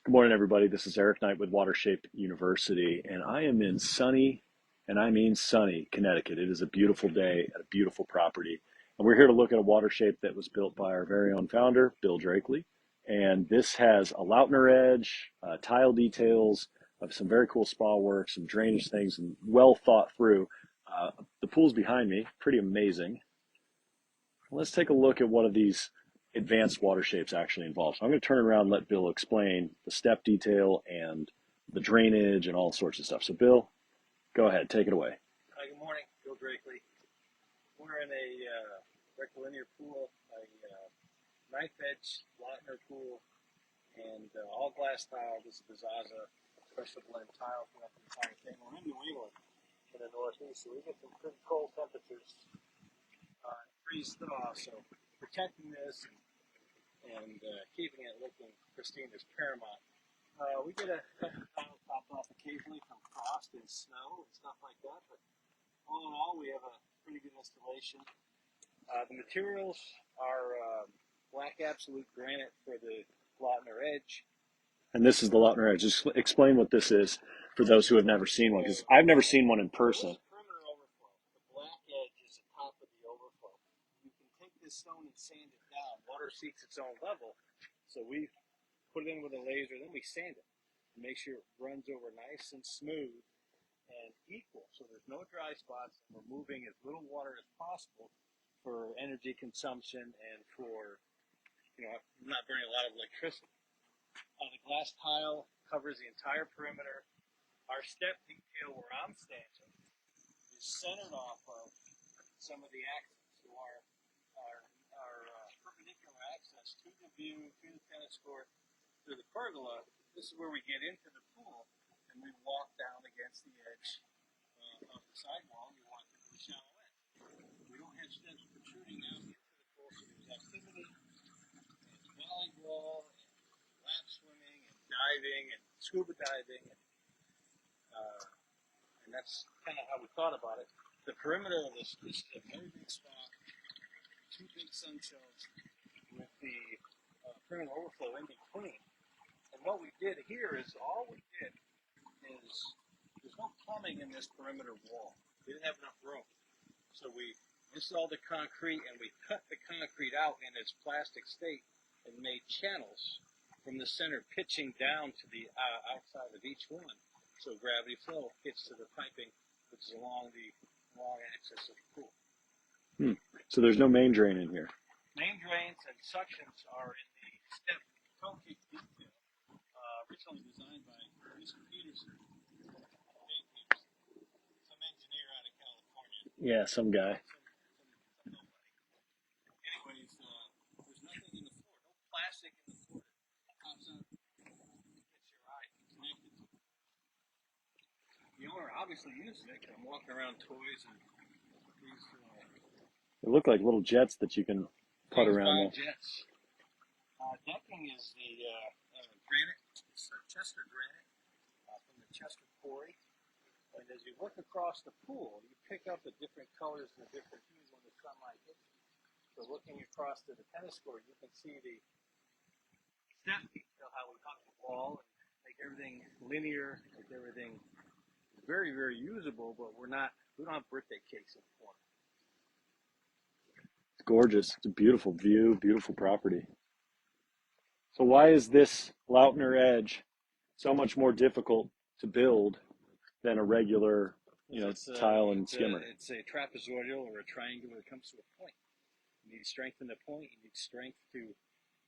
Good morning, everybody. This is Eric Knight with Watershape University, and I am in sunny, and I mean sunny, Connecticut. It is a beautiful day at a beautiful property, and we're here to look at a watershape that was built by our very own founder, Bill Drakeley. And this has a Lautner edge, tile details, of some very cool spa work, some drainage things, and well thought through. The pool's behind me, pretty amazing. Let's take a look at what of these advanced water shapes actually involve. So I'm going to turn around and let Bill explain the step detail and the drainage and all sorts of stuff. So Bill, go ahead, take it away. Hi, good morning, Bill Drakeley. We're in a rectilinear pool, a knife edge Lautner pool, and all glass tile. This is the Zaza pressure blend tile throughout the entire thing. We're in New England in the Northeast, so we get some pretty cold temperatures. Freeze thaw, so protecting this and keeping it looking pristine is paramount. We get a couple tiles popped off occasionally from frost and snow and stuff like that, but all in all, we have a pretty good installation. The materials are black absolute granite for the Lautner edge. And this is the Lautner edge. Just explain what this is for those who have never seen one, because I've never seen one in person. Perimeter overflow. The black edge is the top of the overflow. You can take this stone and sand it down. Water seeks its own level, so we put it in with a laser, then we sand it and make sure it runs over nice and smooth and equal, so there's no dry spots, and we're moving as little water as possible for energy consumption and for, not burning a lot of electricity. The glass tile covers the entire perimeter. Our step detail where I'm standing is centered off of some of the access to our perpendicular access to the view, to the tennis court, to the pergola. This is where we get into the pool, and we walk down against the edge of the sidewall, and we walk into the shallow end. We don't have steps protruding out into the pool, so there's activity, and volleyball, and lap swimming, and diving, and scuba diving, and that's kind of how we thought about it. The perimeter of this is a very big spot, two big sun shells with the perimeter overflow in between. And what we did here is there's no plumbing in this perimeter wall. We didn't have enough room. So we installed the concrete and we cut the concrete out in its plastic state and made channels from the center pitching down to the outside of each one. So gravity flow gets to the piping, which is along the long axis of the pool. So there's no main drain in here. Main drains and suctions are in the step toe kick detail, originally designed by Mr. Peterson, some engineer out of California. Yeah, some guy. Anyways, there's nothing in the floor, no plastic in the floor that pops up, gets your eye connected to it. The owner obviously uses it because I'm walking around toys and these. They look like little jets that you can put around. Jets. Decking is the granite. It's Chester granite from the Chester quarry. And as you look across the pool, you pick up the different colors and the different hues when the sunlight hits you. So looking across to the tennis court, you can see the step detail, how we cut the wall and make everything linear, make everything very, very usable, but we don't have birthday cakes in the corner. It's gorgeous. It's a beautiful view, beautiful property. So why is this Lautner edge so much more difficult to build than a regular, tile and skimmer? It's a trapezoidal or a triangular that comes to a point. You need strength in the point. You need strength to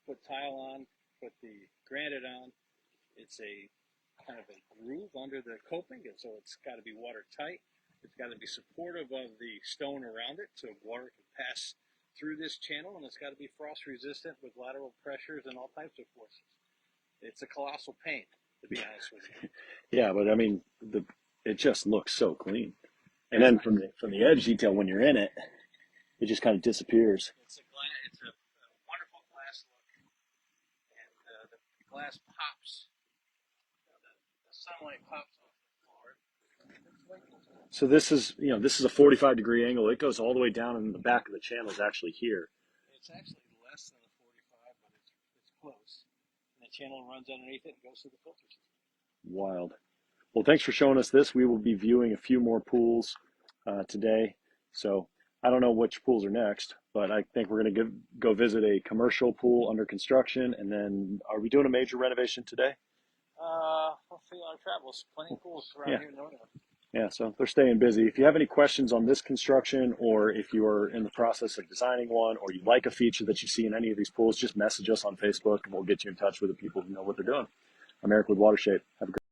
put tile on, put the granite on. It's a kind of a groove under the coping, and so it's got to be watertight. It's got to be supportive of the stone around it so water can pass through this channel, and it's got to be frost resistant with lateral pressures and all types of forces. It's a colossal pain, to be honest with you. Yeah, but I mean, it just looks so clean. And then from the edge detail, when you're in it, it just kind of disappears. It's a wonderful glass look, and the glass pops. The sunlight pops off the floor. So this is a 45-degree angle. It goes all the way down, and the back of the channel is actually here. It's actually less than a 45, but it's close. And channel runs underneath it and goes to the filter system. Wild. Well, thanks for showing us this. We will be viewing a few more pools today. So I don't know which pools are next, but I think we're going to go visit a commercial pool under construction. And then are we doing a major renovation today? We'll see our travels. Plenty of pools around Yeah. here in New England. Yeah, so they're staying busy. If you have any questions on this construction, or if you are in the process of designing one, or you like a feature that you see in any of these pools, just message us on Facebook and we'll get you in touch with the people who know what they're doing. I'm Eric with Watershape. Have a great